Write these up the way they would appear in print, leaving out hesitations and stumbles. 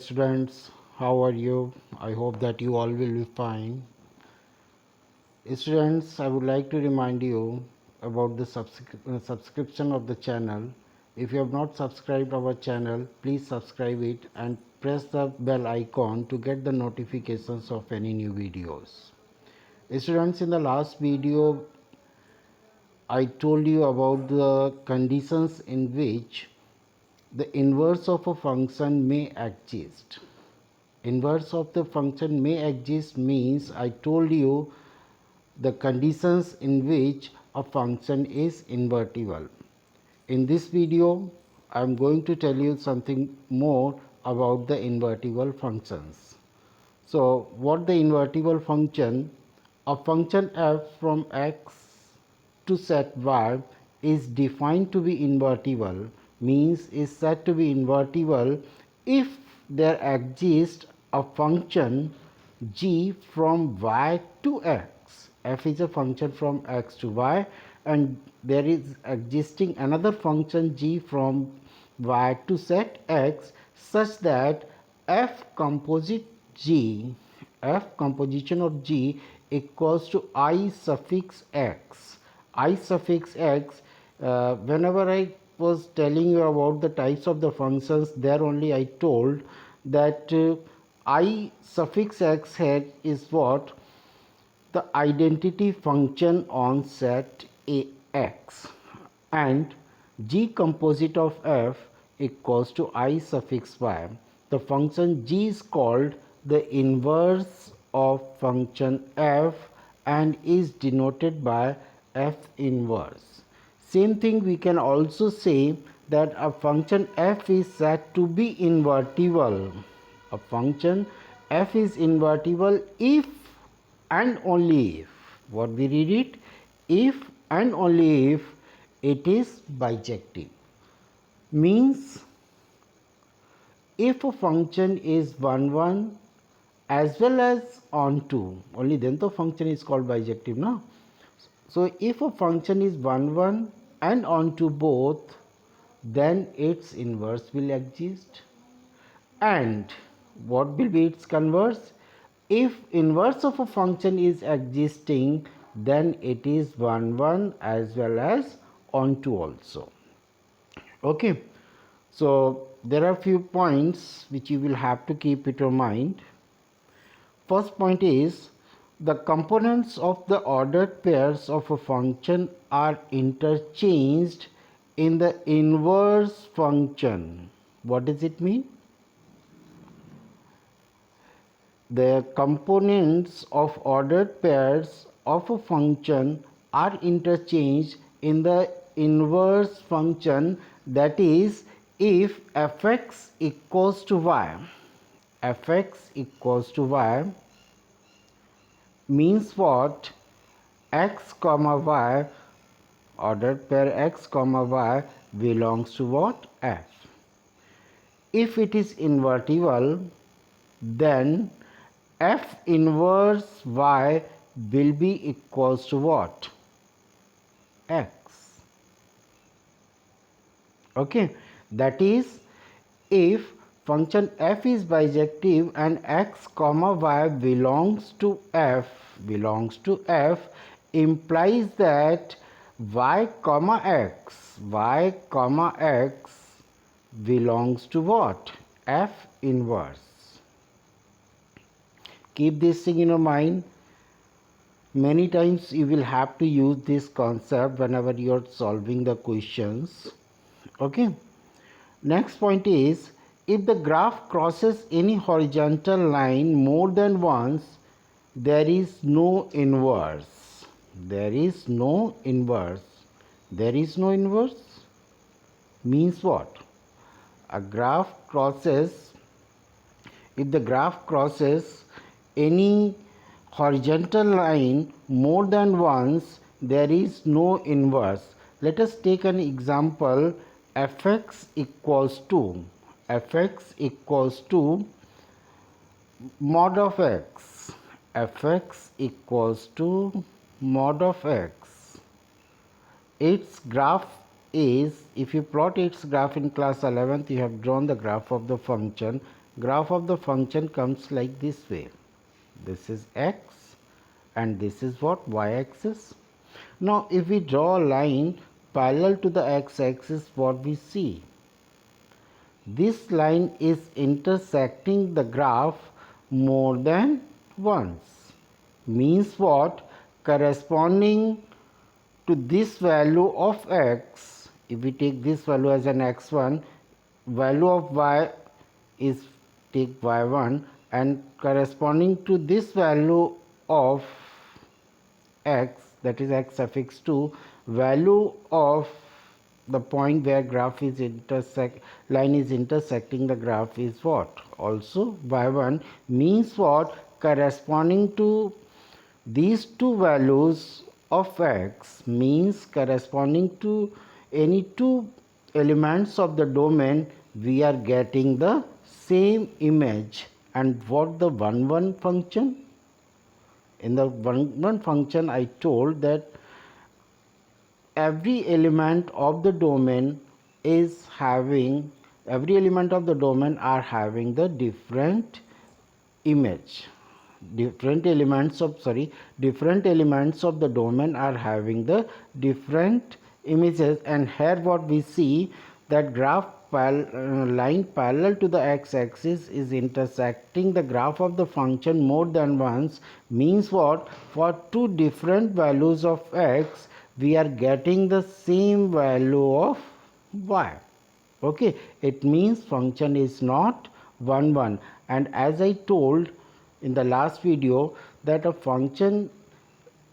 Students, how are you? I hope that you all will be fine. Students, I would like to remind you about the subscription of the channel. If you have not subscribed our channel, please subscribe it and press the bell icon to get the notifications of any new videos. Students, in the last video, I told you about the conditions in which the inverse of a function may exist. Inverse of the function may exist means I told you the conditions in which a function is invertible. In this video, I am going to tell you something more about the invertible functions. So, what the invertible function? A function f from x to set y is defined to be invertible, means is said to be invertible if there exists a function g from y to x. F is a function from x to y, and there is existing another function g from y to set x such that f composite g, f composition of g equals to I suffix x. I suffix x, whenever I was telling you about the types of the functions, there only I told that I suffix x head is what? The identity function on set ax, and g composite of f equals to I suffix y. The function g is called the inverse of function f and is denoted by f inverse. Same thing we can also say that a function f is said to be invertible. A function f is invertible if and only if, what we read it, if and only if it is bijective. Means if a function is 1 1 as well as onto, only then the function is called bijective, no? So if a function is 1 1 and onto both, then its inverse will exist. And what will be its converse? If inverse of a function is existing, then it is 1 1 as well as onto also. Okay, so there are few points which you will have to keep in your mind. First point is the components of the ordered pairs of a function are interchanged in the inverse function. What does it mean? The components of ordered pairs of a function are interchanged in the inverse function, that is, if fx equals to y. Fx equals to y means what? X comma y, ordered pair x comma y belongs to what? F. If it is invertible, then f inverse y will be equals to what? X. Okay, that is, if function f is bijective and x comma y belongs to f implies that y comma x belongs to what? F inverse. Keep this thing in your mind. Many times you will have to use this concept whenever you are solving the questions. Okay. Next point is, if the graph crosses any horizontal line more than once, there is no inverse. There is no inverse. There is no inverse means what? A graph crosses, if the graph crosses any horizontal line more than once, there is no inverse. Let us take an example. Fx equals to mod of x. Fx equals to mod of x. Its graph is, if you plot its graph in class 11th, you have drawn the graph of the function. graph of the function comes like this way. This is x and this is what, y-axis. Now if we draw a line parallel to the x-axis, what we see? This line is intersecting the graph more than once. Means what? Corresponding to this value of x, if we take this value as an x1, value of y is take y1, and corresponding to this value of x, that is x suffix 2, value of the point where graph is line is intersecting the graph is what? Also y1. Means what? Corresponding to these two values of x, means corresponding to any two elements of the domain, we are getting the same image. And what the 1 1 function? In the 1 1 function I told that every element of the domain is having, every element of the domain are having the different image. Different elements of the domain are having the different images. And here what we see, that graph line parallel to the x-axis is intersecting the graph of the function more than once. Means what? For two different values of x, we are getting the same value of y. Okay, it means function is not 1 1. And as I told in the last video, that a function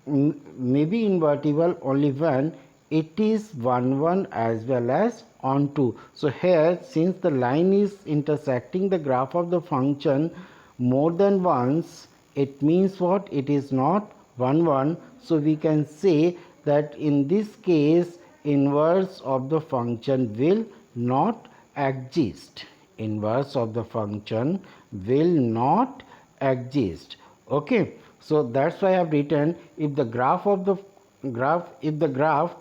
may be invertible only when it is 1 1 as well as onto. So here, since the line is intersecting the graph of the function more than once, it means what? It is not 1 1. So we can say that in this case, inverse of the function will not exist. Inverse of the function will not exist. Okay, so that's why I have written, if the graph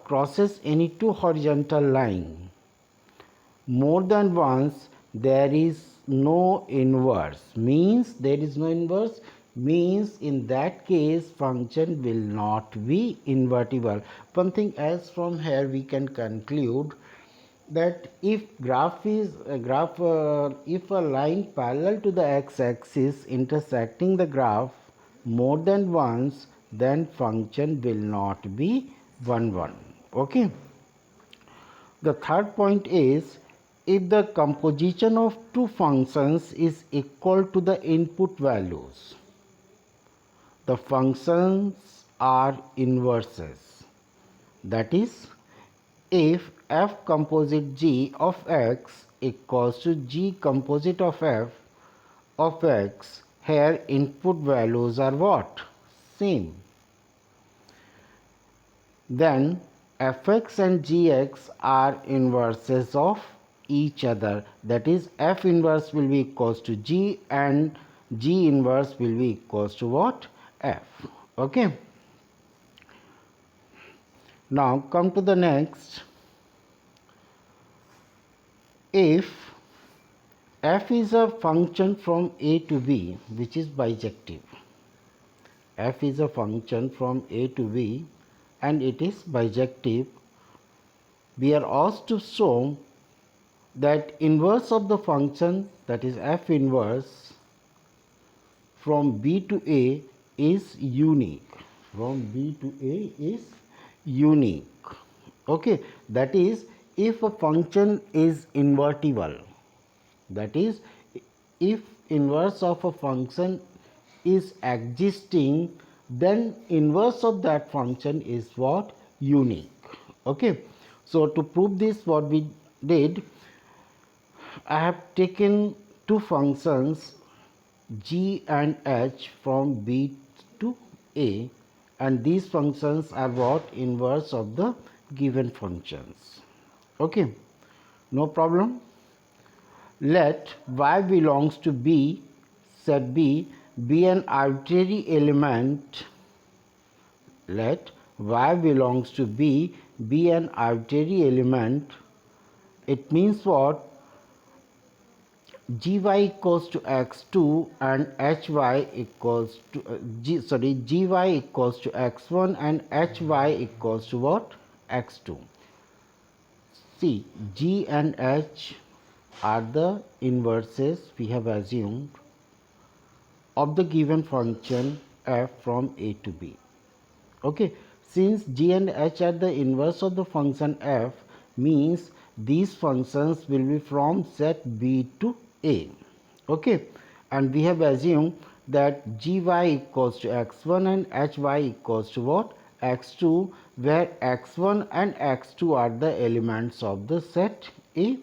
crosses any two horizontal line more than once, there is no inverse. Means there is no inverse, means in that case function will not be invertible. One thing else from here we can conclude, that if if a line parallel to the x-axis intersecting the graph more than once, then function will not be 1 1. Okay. The third point is, if the composition of two functions is equal to the input values, the functions are inverses. That is, if f composite g of x equals to g composite of f of x, here input values are what? Same. Then fx and gx are inverses of each other. That is, f inverse will be equals to g and g inverse will be equals to what? F. Okay. Now come to the next. If f is a function from a to b which is bijective, f is a function from a to b and it is bijective, we are asked to show that inverse of the function, that is f inverse from b to a is unique. From b to a is unique. Okay, that is, if a function is invertible, that is, if inverse of a function is existing, then inverse of that function is what? Unique. Okay, so to prove this, what we did, I have taken two functions g and h from b to a, and these functions are what? Inverse of the given functions. Okay, no problem. Let y belongs to b, set b, be an arbitrary element. Let y belongs to b, be an arbitrary element. It means what? gy equals to x2 and hy equals to gy equals to x1 and hy equals to what? X2. See, g and h are the inverses we have assumed of the given function f from a to b. Okay, since g and h are the inverse of the function f, means these functions will be from set b to a. Okay, and we have assumed that gy equals to x1 and hy equals to what? X2, where x1 and x2 are the elements of the set A.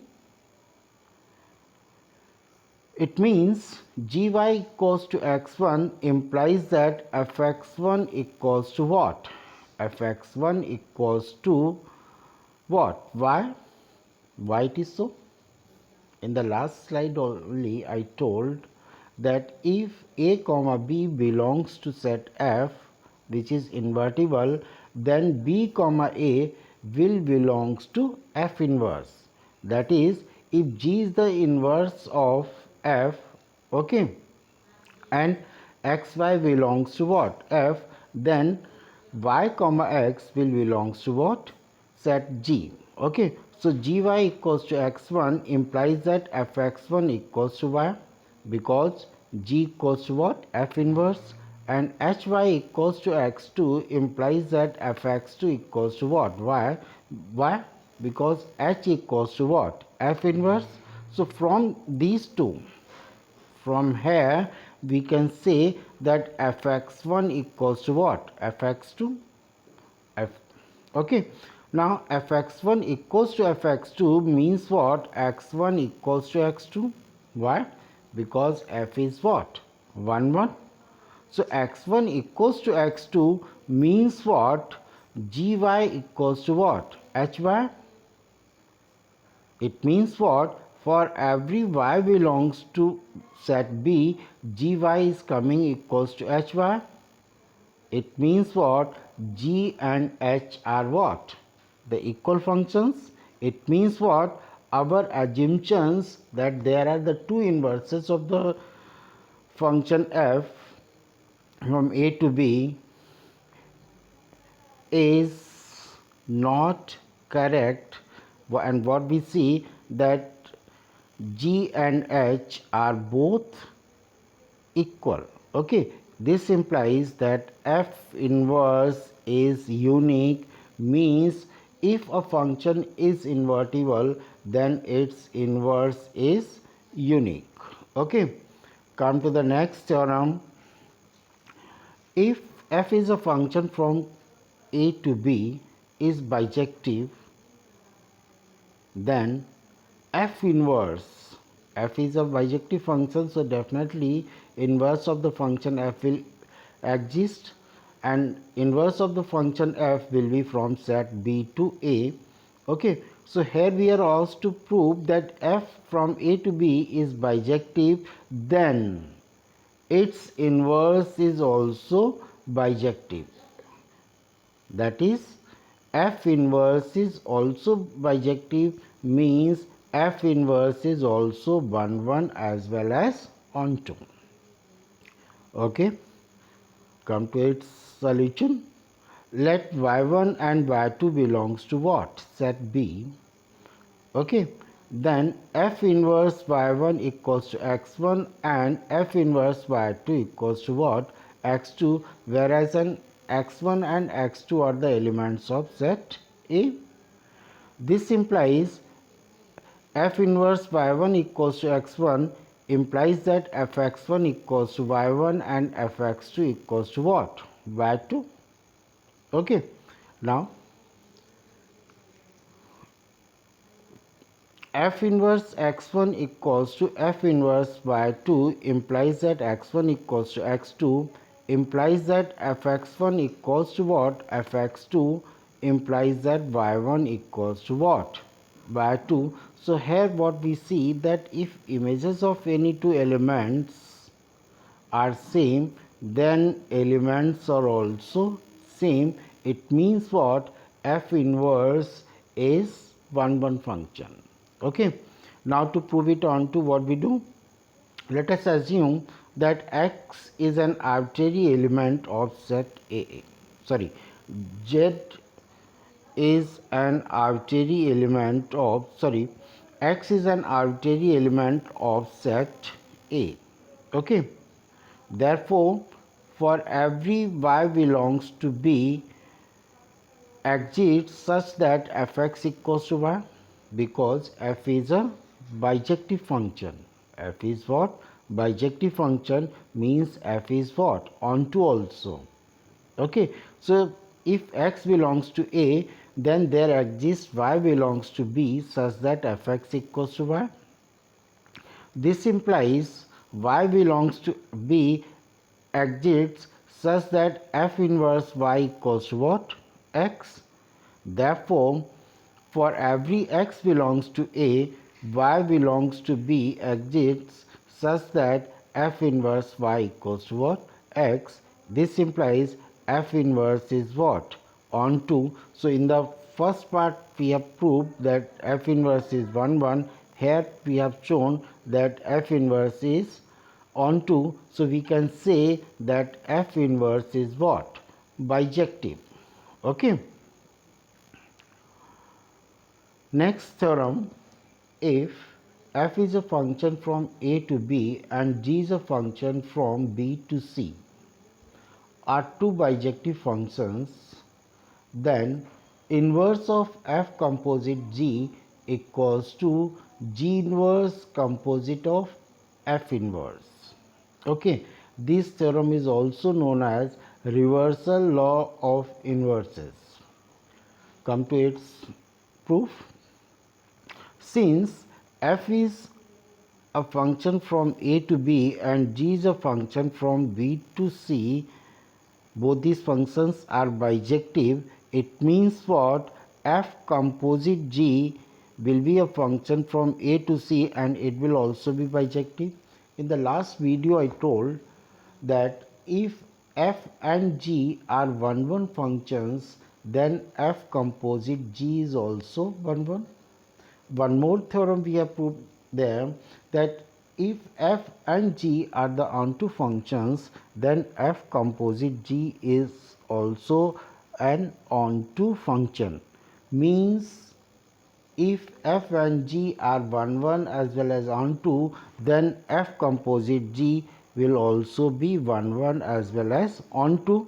It means gy equals to x1 implies that fx1 equals to what? Fx1 equals to what? Y? Why it is so? In the last slide only I told that if a comma b belongs to set f, which is invertible, then b comma a will belongs to f inverse. That is, if g is the inverse of f, okay, and xy belongs to what? F, then y comma x will belongs to what? Set G. Okay, so gy equals to x1 implies that fx1 equals to y, because g equals to what? F inverse, and hy equals to x2 implies that fx2 equals to what? Y. Why? Because h equals to what? F inverse. So from these two, from here we can say that fx1 equals to what? Fx2. F. Okay. Now fx1 equals to fx2 means what? X1 equals to x2. Why? Because f is what? 1 1. So x1 equals to x2 means what? Gy equals to what? Hy. It means what? For every y belongs to set B, gy is coming equals to hy. It means what? G and h are what? The equal functions. It means what? Our assumptions that there are the two inverses of the function f from a to b is not correct, and what we see that g and h are both equal. Okay, this implies that f inverse is unique, means if a function is invertible then its inverse is unique. Okay, come to the next theorem. If f is a function from a to b is bijective, then f inverse, f is a bijective function, so definitely inverse of the function f will exist, and inverse of the function f will be from set b to a. Okay, so here we are asked to prove that f from a to b is bijective, then its inverse is also bijective. That is, f inverse is also bijective, means f inverse is also 1 1 as well as on 2. Okay, come to its solution. Let y1 and y2 belongs to what? Set B. Okay, then f inverse y1 equals to x1 and f inverse y2 equals to what? X2, whereas an x1 and x2 are the elements of set A. This implies f inverse y1 equals to x1 implies that fx1 equals to y1 and fx2 equals to what? Y2. Okay, now f inverse x1 equals to f inverse y2 implies that x1 equals to x2 implies that fx1 equals to what? Fx2 implies that y1 equals to what? Y2. So here what we see that if images of any two elements are same, then elements are also same. It means what? F inverse is 1 1 function. Okay, now to prove it on to what we do, Let us assume that x is an arbitrary element of set A. Sorry, z is an arbitrary element of x is an arbitrary element of set A. Okay. Therefore, for every y belongs to B exists such that fx equals to y, because f is a bijective function. F is what? Bijective function means f is what? Onto also. Okay, so if x belongs to A, then there exists y belongs to B such that fx equals to y. This implies y belongs to B exists such that f inverse y equals to what? X. Therefore, for every x belongs to A, y belongs to B exists such that f inverse y equals to what? X. This implies f inverse is what? Onto. So in the first part we have proved that f inverse is 1 1. Here we have shown that f inverse is onto. So we can say that f inverse is what? Bijective. Okay. Next theorem, if f is a function from A to B and g is a function from B to C are two bijective functions, then inverse of f composite g equals to g inverse composite of f inverse. Okay, this theorem is also known as reversal law of inverses. Come to its proof. Since f is a function from A to B and g is a function from B to C, both these functions are bijective. It means what? F composite g will be a function from A to C and it will also be bijective. In the last video I told that if f and g are 1 1 functions, then f composite g is also 1 1. One more theorem we have proved there, that if f and g are the onto functions, then f composite g is also an onto function. Means if f and g are 1 1 as well as onto, then f composite g will also be 1 1 as well as onto.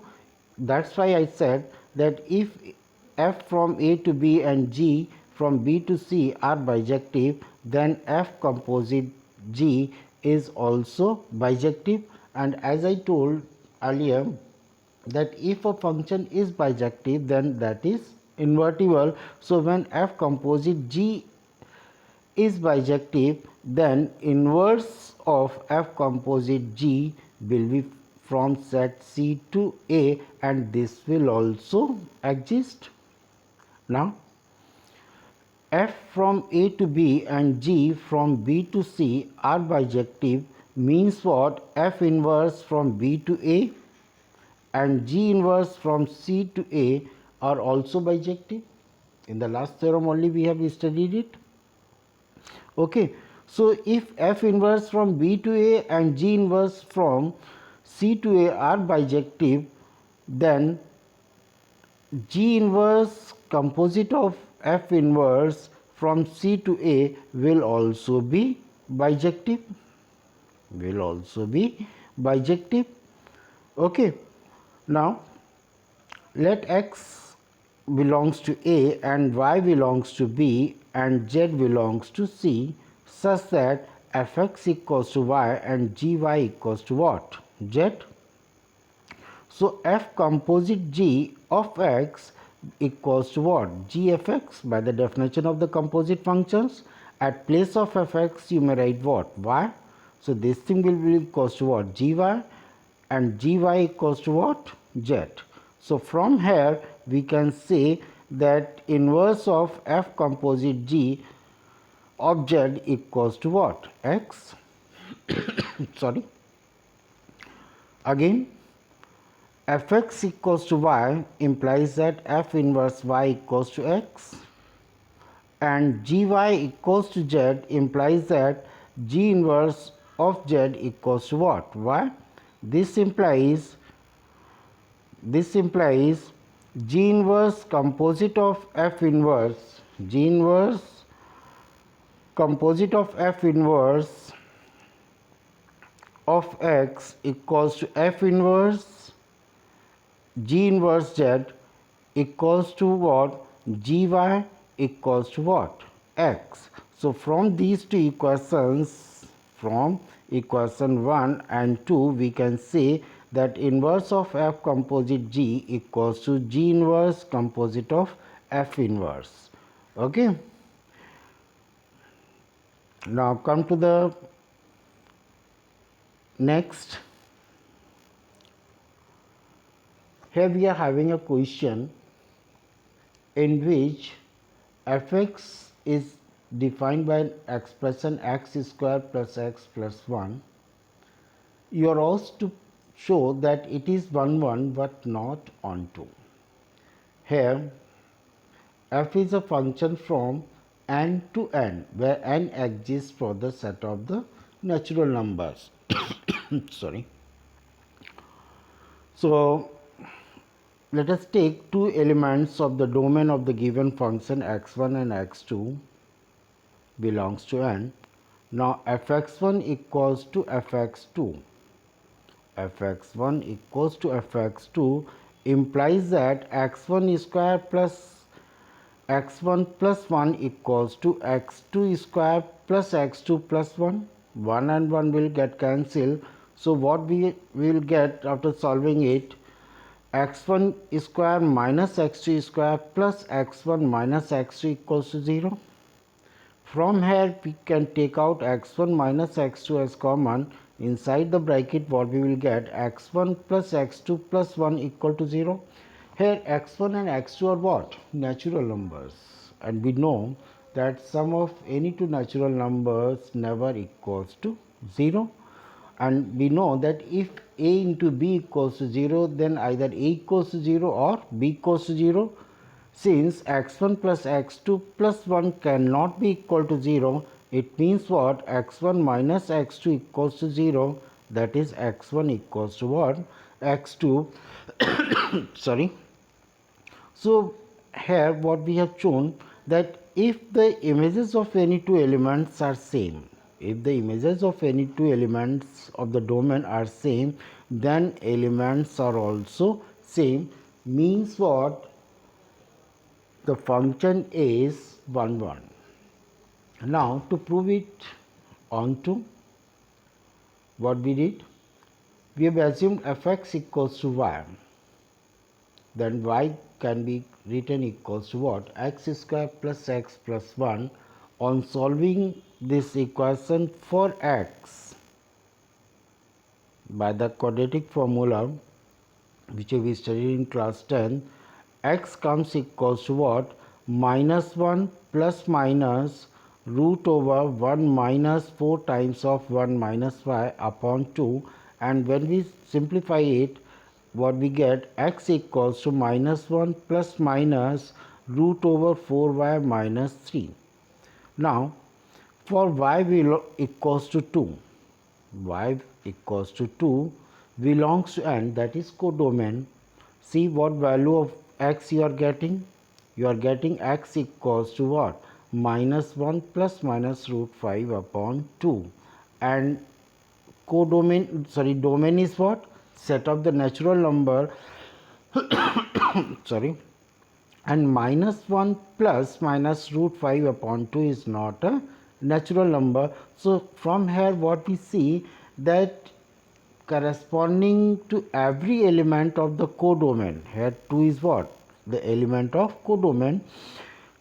That's why I said that if f from A to B and g from B to C are bijective, then f composite g is also bijective. And as I told earlier, that if a function is bijective, then that is invertible. So when f composite g is bijective, then inverse of f composite g will be from set C to A, and this will also exist. Now f from A to B and g from B to C are bijective means what? F inverse from B to A and g inverse from C to A are also bijective. In the last theorem only we have studied it. Okay, so if f inverse from B to A and g inverse from C to A are bijective, then g inverse composite of f inverse from C to A will also be bijective. Okay, now let x belongs to A and y belongs to B and z belongs to C such that fx equals to y and gy equals to what? Z. So f composite g of x equals to what? G f x by the definition of the composite functions. At place of fx you may write what? Y. So this thing will be equals to what? Gy, and gy equals to what? Z. So from here we can say that inverse of f composite g of z equals to what? X. Sorry. Again, fx equals to y implies that f inverse y equals to x, and gy equals to z implies that g inverse of z equals to what? Y. This implies G inverse composite of F inverse, G inverse composite of F inverse of x equals to F inverse G inverse z equals to what? Gy equals to what? X. So from these two equations, from equation 1 and 2, we can say that inverse of F composite G equals to G inverse composite of F inverse. Okay. Now come to the next. Here we are having a question in which fx is defined by an expression x square plus x plus 1. You are asked to show that it is 1 1 but not on 2. Here f is a function from n to n, where n exists for the set of the natural numbers. Sorry. So let us take two elements of the domain of the given function x1 and x2 belongs to n. Now fx1 equals to fx2. fx1 equals to fx2 implies that x1 square plus x1 plus 1 equals to x2 square plus x2 plus 1. 1 and 1 will get cancelled. So what we will get after solving it? X1 square minus x2 square plus x1 minus x2 equals to 0. From here we can take out x1 minus x2 as common. Inside the bracket what we will get? X1 plus x2 plus 1 equal to 0. Here x1 and x2 are what? Natural numbers, and we know that sum of any two natural numbers never equals to 0. And we know that if a into b equals to 0, then either a equals to 0 or b equals to 0. Since x1 plus x2 plus 1 cannot be equal to 0, it means what? X1 minus x2 equals to 0. That is x1 equals to what? X2. Sorry. So here what we have shown, that if the images of any two elements are same, if the images of any two elements of the domain are same, then elements are also same. Means what? The function is 1 1. Now to prove it onto what we did, we have assumed fx equals to y. Then y can be written equals to what? X square plus x plus 1. On solving this equation for x by the quadratic formula which we studied in class 10, x comes equals to what? Minus 1 plus minus root over 1 minus 4 times of 1 minus y upon 2, and when we simplify it, what we get? X equals to minus 1 plus minus root over 4y minus 3. Now for y equals to 2, y equals to 2 belongs to n, that is codomain. See what value of x you are getting? You are getting x equals to what? Minus 1 plus minus root 5 upon 2. And codomain, sorry, domain is what? Set of the natural number. Sorry. And minus 1 plus minus root 5 upon 2 is not a natural number. So from here what we see, that corresponding to every element of the codomain, here 2 is what? The element of codomain.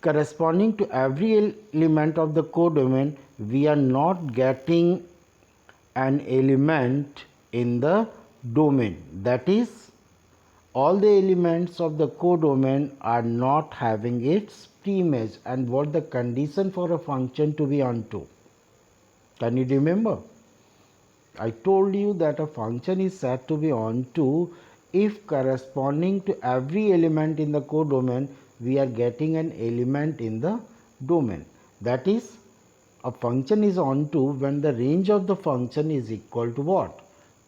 Corresponding to every element of the codomain, we are not getting an element in the domain. That is, all the elements of the codomain are not having its preimage. And what the condition for a function to be onto? Can you remember? I told you that a function is said to be onto if corresponding to every element in the codomain we are getting an element in the domain. That is, A function is onto when the range of the function is equal to what?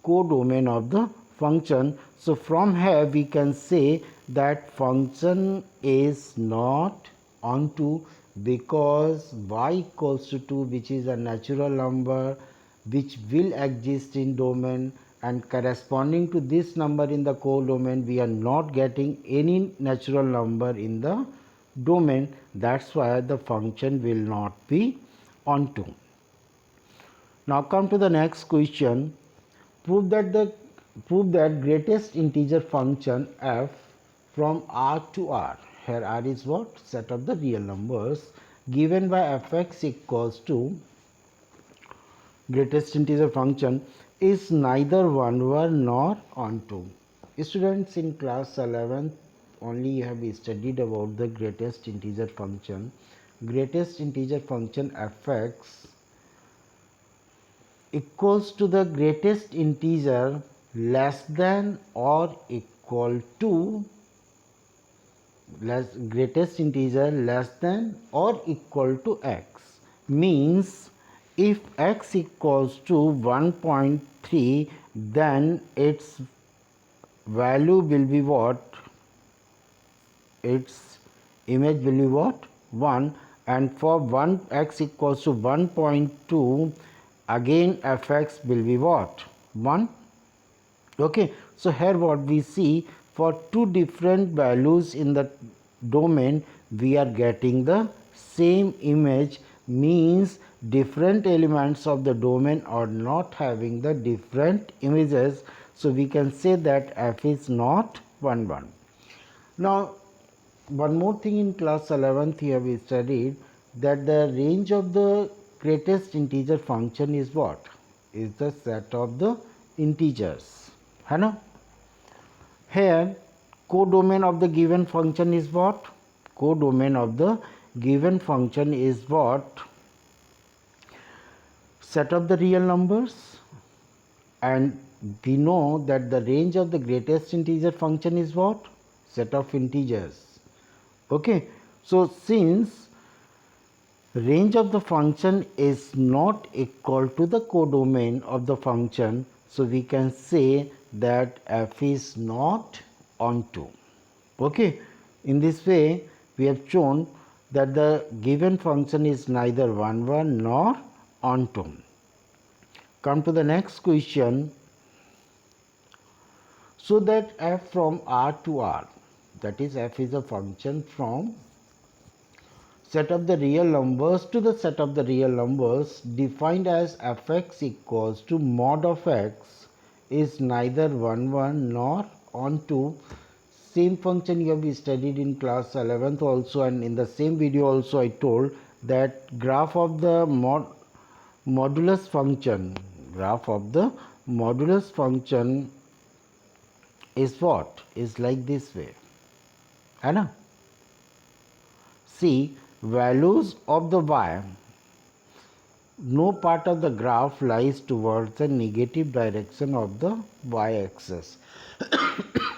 Codomain of the function. So from here we can say that function is not onto because y equals to 2, which is a natural number which will exist in domain, and corresponding to this number in the codomain we are not getting any natural number in the domain. That's why the function will not be onto. Now come to the next question. Prove that greatest integer function f from R to R. Here R is what? Set of the real numbers given by fx equals to greatest integer function is neither 1 nor onto. Students, in class 11 only you have studied about the greatest integer function. Greatest integer function fx equals to the greatest integer less than or equal to greatest integer less than or equal to x. Means if x equals to 1.3, then its value will be what? Its image will be what? 1. And for 1 x equals to 1.2, again fx will be what? 1. Okay, so here what we see, for two different values in the domain we are getting the same image, means different elements of the domain are not having the different images. So we can say that f is not 1 1. Now one more thing, in class 11th here we studied that the range of the greatest integer function is what? Is the set of the integers. है ना? Here codomain of the given function is what? Codomain of the given function is what? Set of the real numbers, and we know that the range of the greatest integer function is what? Set of integers. Okay, so since range of the function is not equal to the codomain of the function, so we can say that f is not onto. Okay, in this way we have shown that the given function is neither 1 1 nor onto. Come to the next question. So that f from R to R, that is f is a function from set of the real numbers to the set of the real numbers defined as fx equals to mod of x is neither 1 1 nor onto. Same function you have studied in class 11th also, and in the same video also I told that graph of the modulus function, graph of the modulus function is what? Is like this way. है ना? See, values of the y, no part of the graph lies towards the negative direction of the y-axis.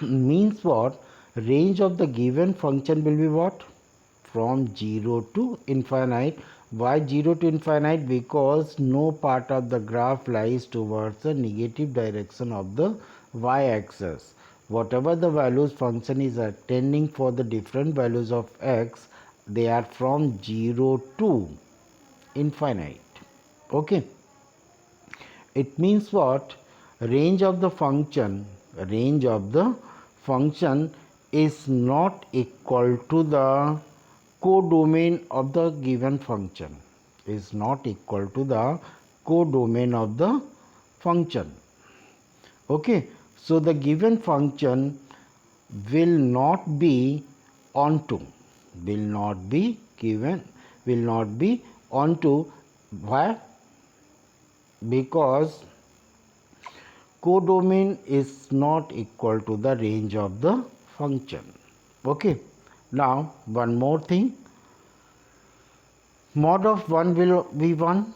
Means what? Range of the given function will be what? From 0 to infinite. Why 0 to infinite? Because no part of the graph lies towards the negative direction of the y-axis. Whatever the values function is tending for the different values of x, they are from 0 to infinite. Okay, it means what? Range of the function is not equal to the codomain of the given function, is not equal to the codomain of the function. Okay, so the given function will not be onto, will not be onto. Why? Because codomain is not equal to the range of the function. Okay, now one more thing, mod of 1 will be 1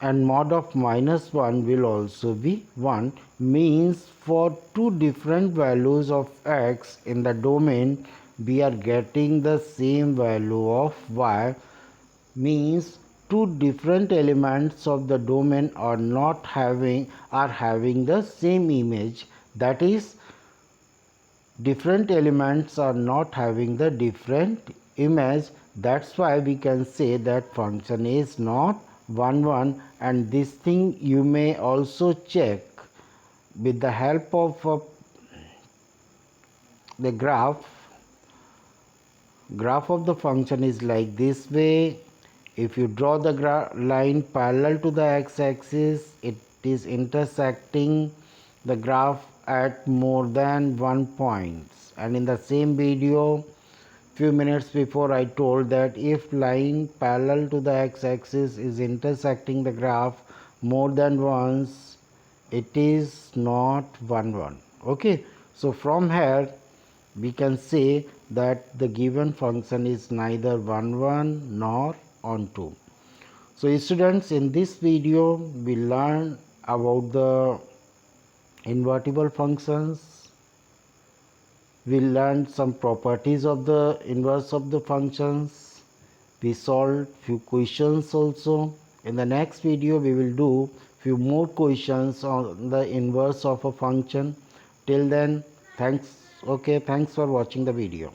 and mod of minus 1 will also be 1. Means for two different values of x in the domain we are getting the same value of y. Means two different elements of the domain are having the same image, that is different elements are not having the different image. That's why we can say that function is not 1 1, and this thing you may also check with the help of the graph of the function is like this way. If you draw the line parallel to the x-axis, it is intersecting the graph at more than 1 points. And in the same video few minutes before, I told that if line parallel to the x-axis is intersecting the graph more than once, it is not 1 1. Okay, so from here we can say that the given function is neither 1 1 nor on 2. So students, in this video we learn about the invertible functions. We learned some properties of the inverse of the functions. We solved few questions also. In the next video we will do few more questions on the inverse of a function. Till then, thanks for watching the video.